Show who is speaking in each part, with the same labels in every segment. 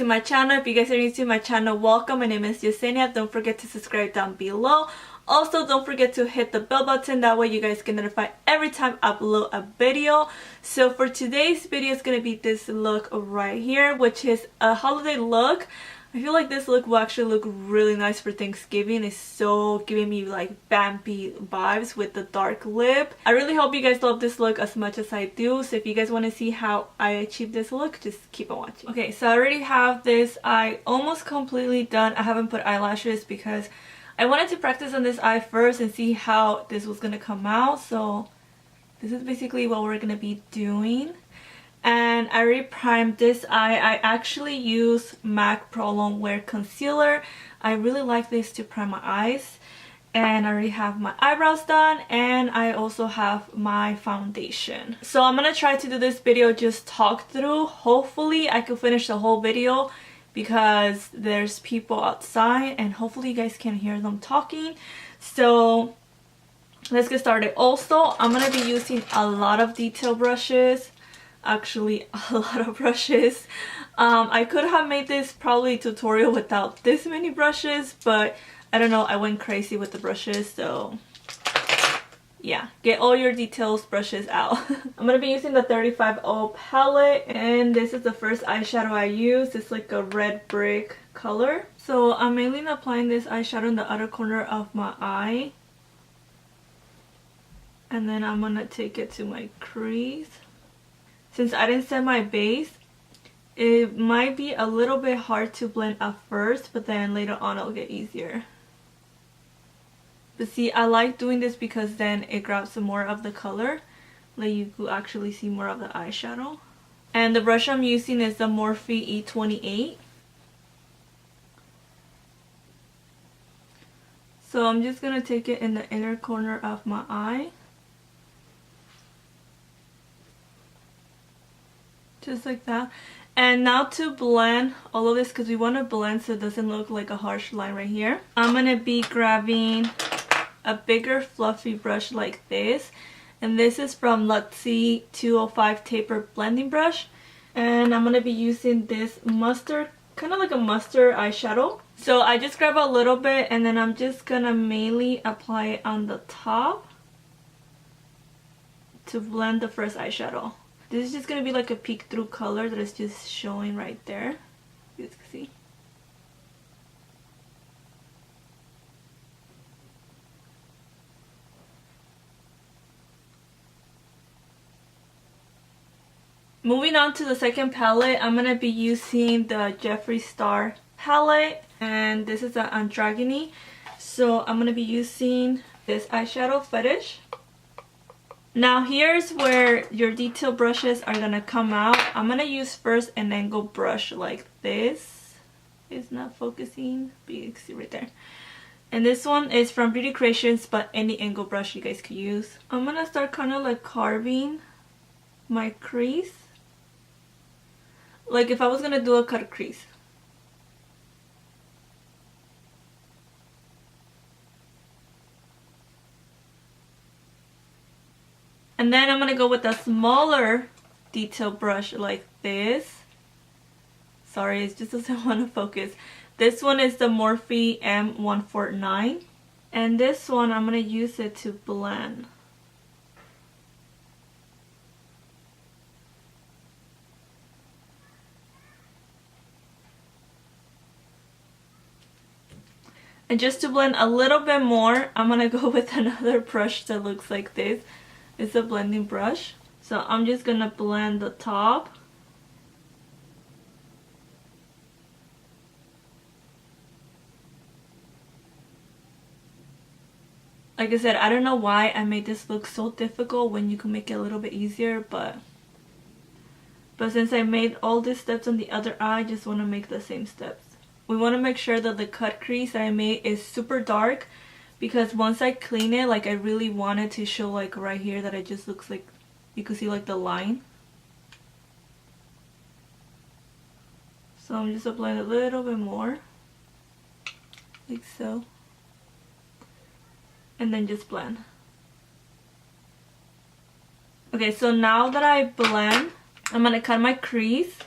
Speaker 1: to my channel. If you guys are new to my channel, welcome. My name is Yesenia. Don't forget to subscribe down below. Also, don't forget to hit the bell button. That way you guys get notified every time I upload a video. So for today's video, it's going to be this look right here, which is a holiday look. I feel like this look will actually look really nice for Thanksgiving. It's so giving me like vampy vibes with the dark lip. I really hope you guys love this look as much as I do. So if you guys want to see how I achieve this look, just keep on watching. Okay, so I already have this eye almost completely done. I haven't put eyelashes because I wanted to practice on this eye first and see how this was going to come out. So this is basically what we're going to be doing. And I already primed this eye. I actually use MAC Pro Long Wear Concealer. I really like this to prime my eyes. And I already have my eyebrows done, and I also have my foundation. So I'm going to try to do this video just talk through. Hopefully I can finish the whole video because there's people outside and hopefully you guys can hear them talking. So let's get started. Also, I'm going to be using a lot of detail brushes. Actually, a lot of brushes. I could have made this probably tutorial without this many brushes, but I don't know, I went crazy with the brushes, so yeah, get all your details brushes out. I'm gonna be using the 35O palette, and this is the first eyeshadow I use. It's like a red brick color. So I'm mainly applying this eyeshadow in the outer corner of my eye, and then I'm gonna take it to my crease. Since I didn't set my base, it might be a little bit hard to blend at first, but then later on it'll get easier. But see, I like doing this because then it grabs some more of the color. Like you could actually see more of the eyeshadow. And the brush I'm using is the Morphe E28. So I'm just going to take it in the inner corner of my eye. Just like that. And now to blend all of this, because we want to blend so it doesn't look like a harsh line right here, I'm going to be grabbing a bigger fluffy brush like this. And this is from Luxie 205 Taper Blending Brush. And I'm going to be using this mustard, kind of like a mustard eyeshadow. So I just grab a little bit and then I'm just going to mainly apply it on the top to blend the first eyeshadow. This is just going to be like a peek through color that is just showing right there. You guys can see. Moving on to the second palette, I'm going to be using the Jeffree Star palette. And this is an Androgyny. So I'm going to be using this eyeshadow Fetish. Now here's where your detail brushes are going to come out. I'm going to use first an angle brush like this. It's not focusing, but you can see right there. And this one is from Beauty Creations, but any angle brush you guys could use. I'm going to start kind of like carving my crease. Like if I was going to do a cut crease. And then I'm going to go with a smaller detail brush like this. Sorry, it just doesn't want to focus. This one is the Morphe M149. And this one, I'm going to use it to blend. And just to blend a little bit more, I'm going to go with another brush that looks like this. It's a blending brush. So I'm just going to blend the top. Like I said, I don't know why I made this look so difficult when you can make it a little bit easier, but since I made all these steps on the other eye, I just want to make the same steps. We want to make sure that the cut crease that I made is super dark, because once I clean it, like I really wanted to show like right here that it just looks like you can see like the line. So I'm just applying a little bit more, like so, and then just blend. Okay, so now that I blend, I'm gonna cut my crease.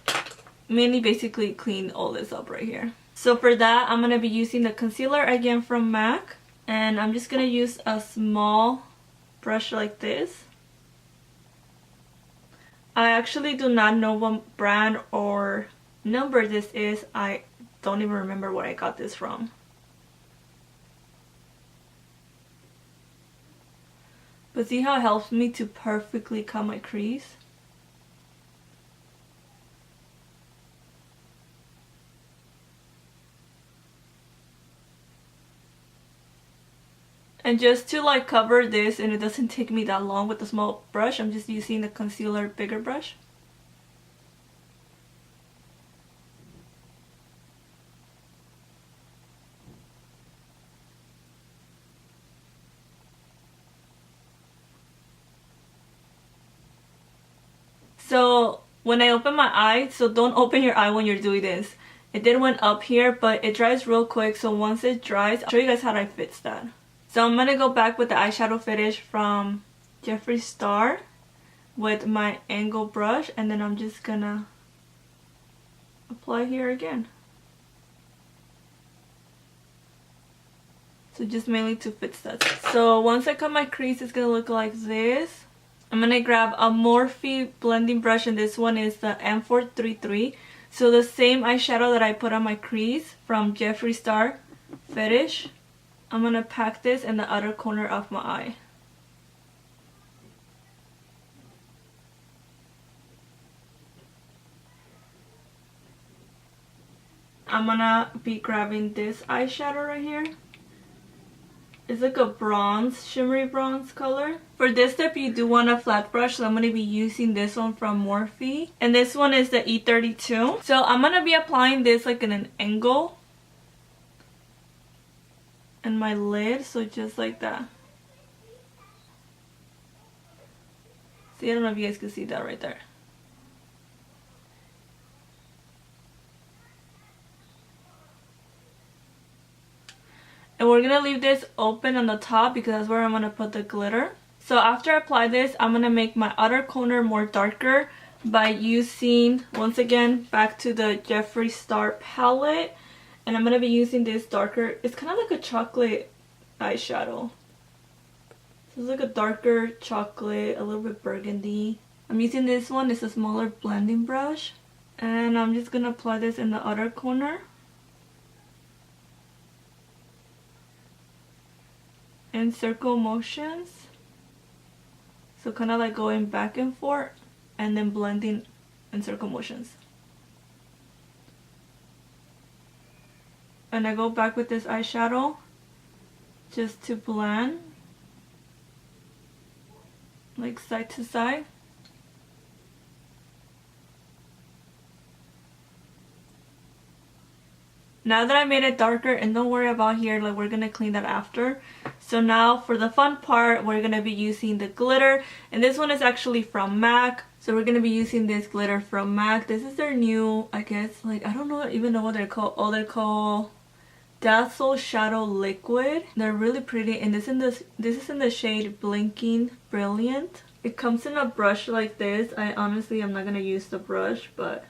Speaker 1: mainly basically clean all this up right here. So for that, I'm going to be using the concealer again from MAC. And I'm just going to use a small brush like this. I actually do not know what brand or number this is. I don't even remember where I got this from. But see how it helps me to perfectly cut my crease? And just to like cover this, and it doesn't take me that long with the small brush, I'm just using the concealer bigger brush. So when I open my eye, so don't open your eye when you're doing this. It did went up here, but it dries real quick. So once it dries, I'll show you guys how I fix that. So I'm going to go back with the eyeshadow finish from Jeffree Star with my angle brush. And then I'm just going to apply here again. So just mainly to fix that. So once I cut my crease, it's going to look like this. I'm going to grab a Morphe blending brush, and this one is the M433. So the same eyeshadow that I put on my crease from Jeffree Star Fetish, I'm going to pack this in the outer corner of my eye. I'm going to be grabbing this eyeshadow right here. It's like a bronze, shimmery bronze color. For this step, you do want a flat brush, so I'm going to be using this one from Morphe. And this one is the E32. So I'm going to be applying this like in an angle in my lid, so just like that. See, I don't know if you guys can see that right there. And we're going to leave this open on the top because that's where I'm going to put the glitter. So after I apply this, I'm going to make my outer corner more darker by using, once again, back to the Jeffree Star palette. And I'm going to be using this darker, it's kind of like a chocolate eyeshadow. So it's like a darker chocolate, a little bit burgundy. I'm using this one, it's a smaller blending brush. And I'm just going to apply this in the outer corner. In circle motions, so kind of like going back and forth and then blending in circle motions. And I go back with this eyeshadow just to blend like side to side. Now that I made it darker, and don't worry about here, like we're gonna clean that after. So now for the fun part, we're gonna be using the glitter, and this one is actually from MAC. So we're gonna be using this glitter from MAC. This is their new, I guess, like I don't even know what they're called. Oh, they're called Dazzle Shadow Liquid. They're really pretty, and this is in the shade Blinking Brilliant. It comes in a brush like this. I honestly am not gonna use the brush, but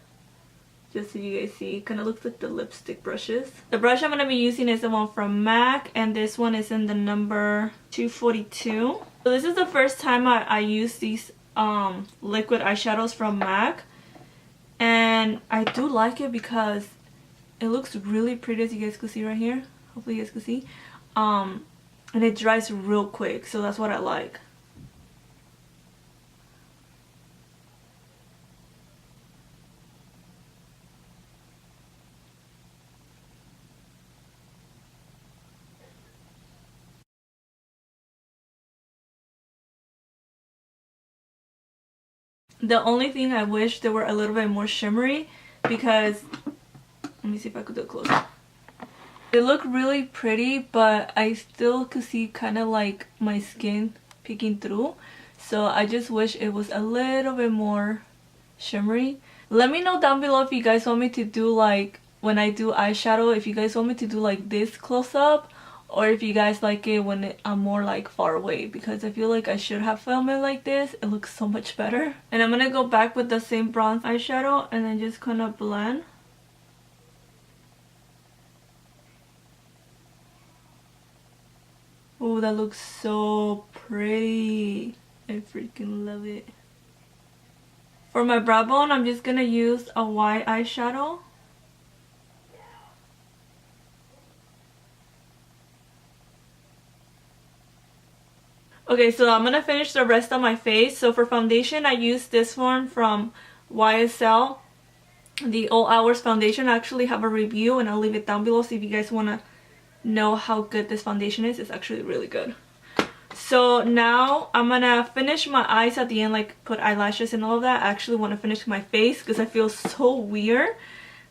Speaker 1: just so you guys see, it kind of looks like the lipstick brushes. The brush I'm going to be using is the one from MAC, and this one is in the number 242. So this is the first time I use these liquid eyeshadows from MAC, and I do like it because it looks really pretty, as you guys can see right here. Hopefully you guys can see. And it dries real quick, so that's what I like. The only thing I wish they were a little bit more shimmery, because let me see if I could do it closer. They look really pretty, but I still could see kind of like my skin peeking through. So I just wish it was a little bit more shimmery. Let me know down below if you guys want me to do like, when I do eyeshadow, if you guys want me to do like this close up, or if you guys like it when I'm more like far away, because I feel like I should have filmed it like this. It looks so much better. And I'm gonna go back with the same bronze eyeshadow and then just kind of blend. Oh, that looks so pretty. I freaking love it. For my brow bone, I'm just gonna use a white eyeshadow. Okay, so I'm gonna finish the rest of my face. So for foundation, I used this one from YSL, the All Hours foundation. I actually have a review and I'll leave it down below, so if you guys wanna know how good this foundation is. It's actually really good. So now I'm gonna finish my eyes at the end, like put eyelashes and all of that. I actually want to finish my face because I feel so weird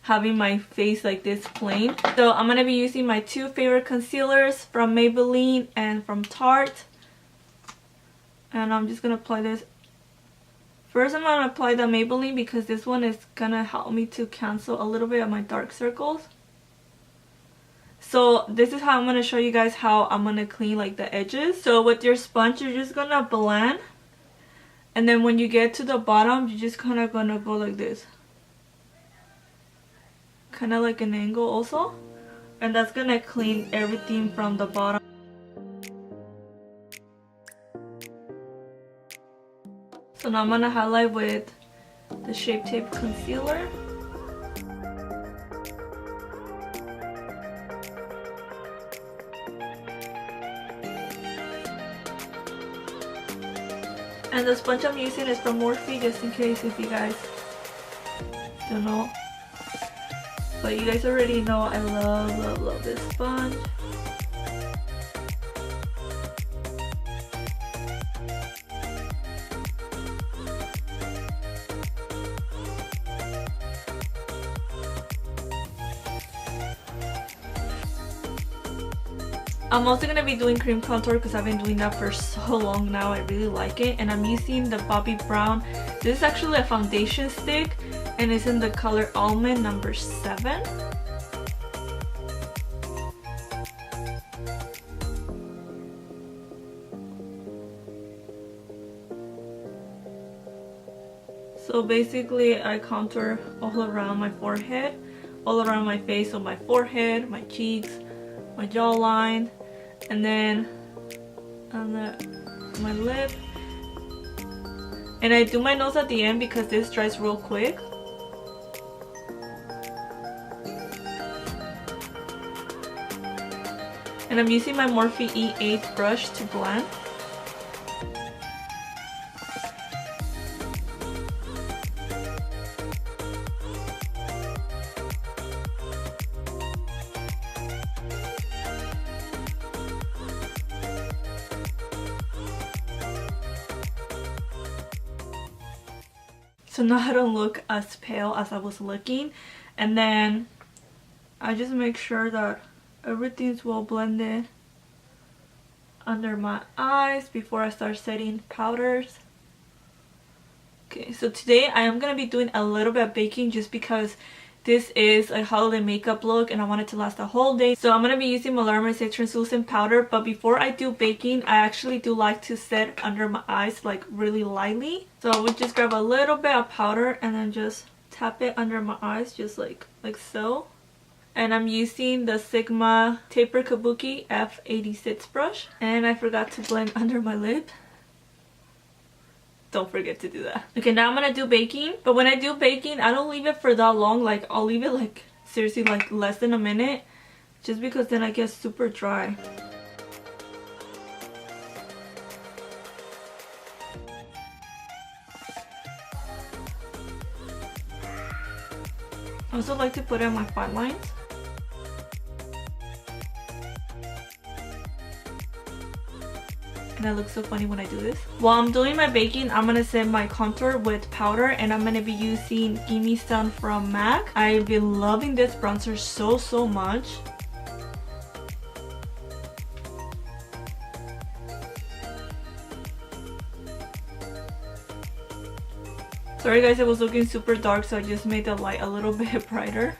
Speaker 1: having my face like this plain. So I'm gonna be using my two favorite concealers from Maybelline and from Tarte. And I'm just gonna apply this. First I'm gonna apply the Maybelline because this one is gonna help me to cancel a little bit of my dark circles. So this is how I'm gonna show you guys how I'm gonna clean like the edges. So with your sponge, you're just gonna blend, and then when you get to the bottom, you're just kind of gonna go like this, kind of like an angle also, and that's gonna clean everything from the bottom. So now I'm gonna highlight with the Shape Tape concealer. And the sponge I'm using is from Morphe, just in case if you guys don't know. But you guys already know I love this sponge. I'm also going to be doing cream contour because I've been doing that for so long now. I really like it. And I'm using the Bobbi Brown. This is actually a foundation stick and it's in the color Almond number 7. So basically I contour all around my forehead, all around my face, so my forehead, my cheeks, my jawline, and then on my lip. And I do my nose at the end because this dries real quick. And I'm using my Morphe E8 brush to blend. So now I don't look as pale as I was looking. And then I just make sure that everything's well blended under my eyes before I start setting powders. Okay, so today I am going to be doing a little bit of baking just because this is a holiday makeup look and I want it to last the whole day. So I'm going to be using Myllar Mercier translucent powder, but before I do baking, I actually do like to set under my eyes like really lightly. So I would just grab a little bit of powder and then just tap it under my eyes just like so. And I'm using the Sigma Taper Kabuki F86 brush. And I forgot to blend under my lip. Don't forget to do that. Okay, now I'm gonna do baking. But when I do baking, I don't leave it for that long. Like, I'll leave it like, seriously, like less than a minute. Just because then I get super dry. I also like to put in my fine lines. And I look so funny when I do this. While I'm doing my baking, I'm gonna set my contour with powder, and I'm gonna be using Gimme Sun from MAC. I've been loving this bronzer so much. Sorry guys, it was looking super dark, so I just made the light a little bit brighter.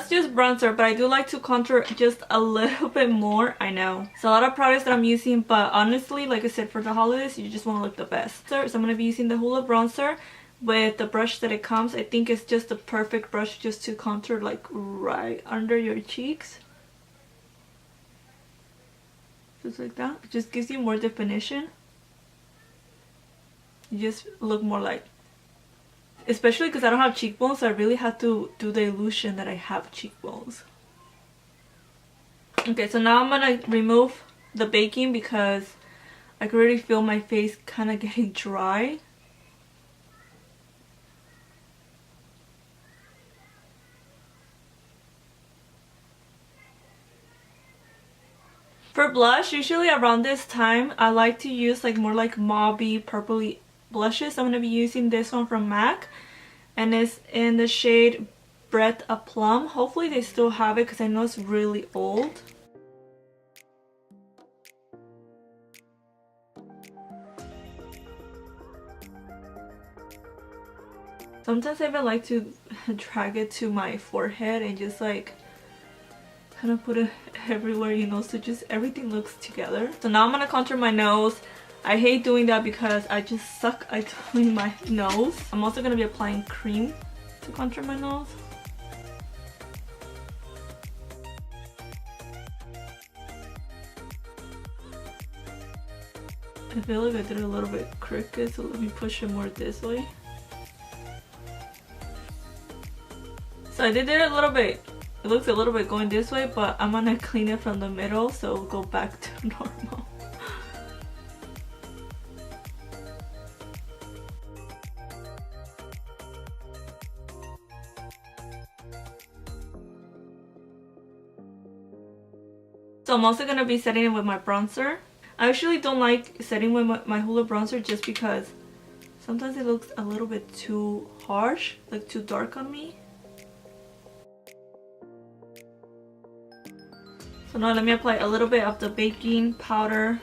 Speaker 1: that's just bronzer, but I do like to contour just a little bit more. I know it's a lot of products that I'm using, but honestly, like I said, for the holidays you just want to look the best. So I'm going to be using the Hoola bronzer with the brush that it comes. I think it's just the perfect brush just to contour like right under your cheeks. Just like that. It just gives you more definition. You just look more like, especially because I don't have cheekbones, so I really have to do the illusion that I have cheekbones. Okay, so now I'm gonna remove the baking because I can already feel my face kind of getting dry. For blush, usually around this time, I like to use like more like mauvey, purpley blushes. I'm going to be using this one from MAC, and it's in the shade Breath of Plum. Hopefully they still have it because I know it's really old. Sometimes I even like to drag it to my forehead and just like kind of put it everywhere, you know, so just everything looks together. So now I'm gonna contour my nose. I hate doing that because I just suck at doing my nose. I'm also gonna be applying cream to contour my nose. I feel like I did it a little bit crooked, so let me push it more this way. So I did it a little bit. It looks a little bit going this way, but I'm gonna clean it from the middle so it'll go back to normal. So I'm also gonna be setting it with my bronzer. I actually don't like setting with my Hoola bronzer just because sometimes it looks a little bit too harsh, like too dark on me. So now let me apply a little bit of the baking powder.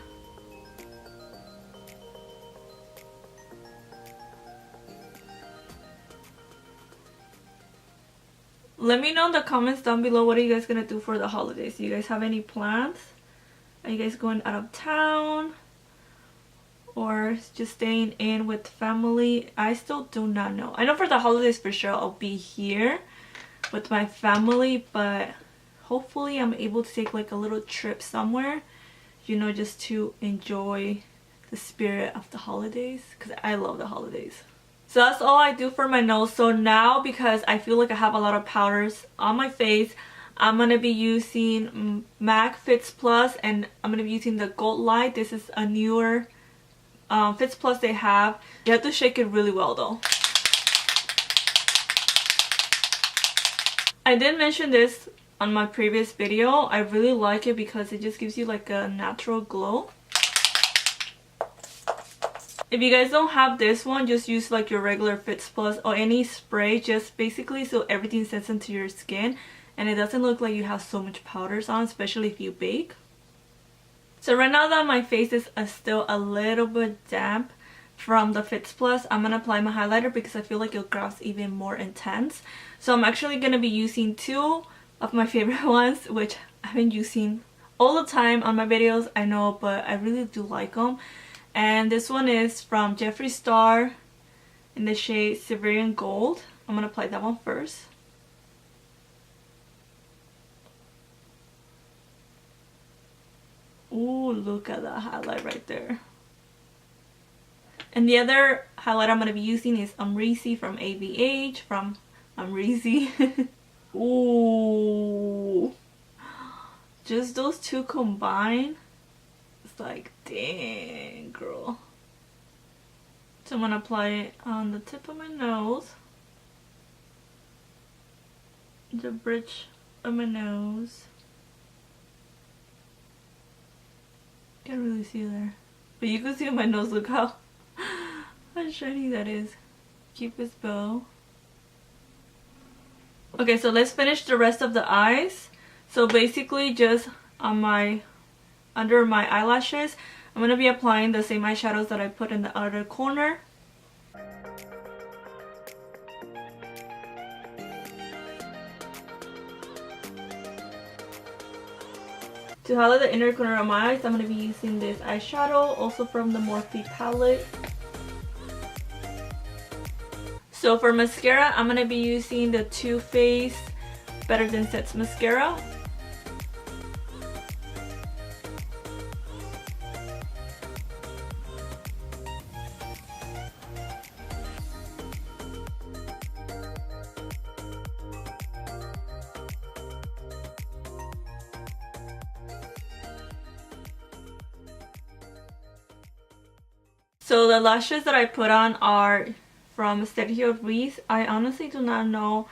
Speaker 1: Let me know in the comments down below, what are you guys gonna do for the holidays? Do you guys have any plans? Are you guys going out of town? Or just staying in with family? I still do not know. I know for the holidays for sure I'll be here with my family, but hopefully I'm able to take like a little trip somewhere, you know, just to enjoy the spirit of the holidays, because I love the holidays. So that's all I do for my nose. So now, because I feel like I have a lot of powders on my face, I'm going to be using MAC Fits Plus, and I'm going to be using the Gold Light. This is a newer Fits Plus they have. You have to shake it really well though. I did mention this on my previous video. I really like it because it just gives you like a natural glow. If you guys don't have this one, just use like your regular Fits Plus or any spray, just basically so everything sets into your skin and it doesn't look like you have so much powders on, especially if you bake. So right now that my face is still a little bit damp from the Fits Plus, I'm going to apply my highlighter because I feel like it grabs even more intense. So I'm actually going to be using two of my favorite ones, which I've been using all the time on my videos, I know, but I really do like them. And this one is from Jeffree Star in the shade Siberian Gold. I'm going to apply that one first. Ooh, look at that highlight right there. And the other highlight I'm going to be using is Umreezy from AVH, from Umreezy. Ooh, just those two combined, it's like, dang girl. So I'm gonna apply it on the tip of my nose, the bridge of my nose. Can't really see there, but you can see on my nose, look how shiny that is. Cupid's bow. Okay, so let's finish the rest of the eyes. So basically just on my, under my eyelashes, I'm going to be applying the same eyeshadows that I put in the outer corner. To highlight the inner corner of my eyes, I'm going to be using this eyeshadow, also from the Morphe palette. So for mascara, I'm going to be using the Too Faced Better Than Sex mascara. So the lashes that I put on are from Sergio Ruiz. I honestly do not know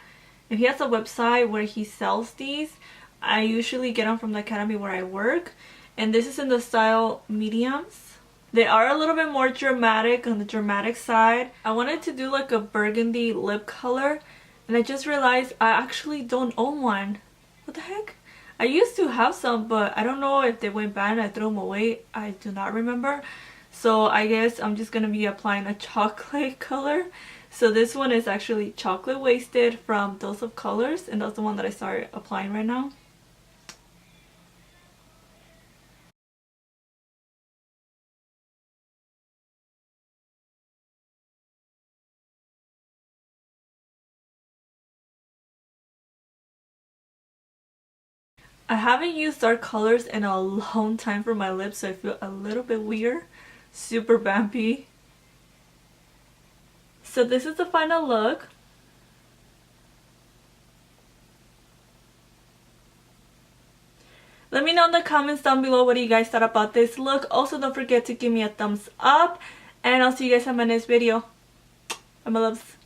Speaker 1: if he has a website where he sells these. I usually get them from the academy where I work. And this is in the style mediums. They are a little bit more dramatic, on the dramatic side. I wanted to do like a burgundy lip color. And I just realized I actually don't own one. What the heck? I used to have some, but I don't know if they went bad and I threw them away. I do not remember. So I guess I'm just going to be applying a chocolate color. So this one is actually Chocolate Wasted from Dose of Colors. And that's the one that I started applying right now. I haven't used dark colors in a long time for my lips, so I feel a little bit weird. Super vampy. So this is the final look. Let me know in the comments down below what you guys thought about this look. Also, don't forget to give me a thumbs up. And I'll see you guys in my next video. Bye, my loves.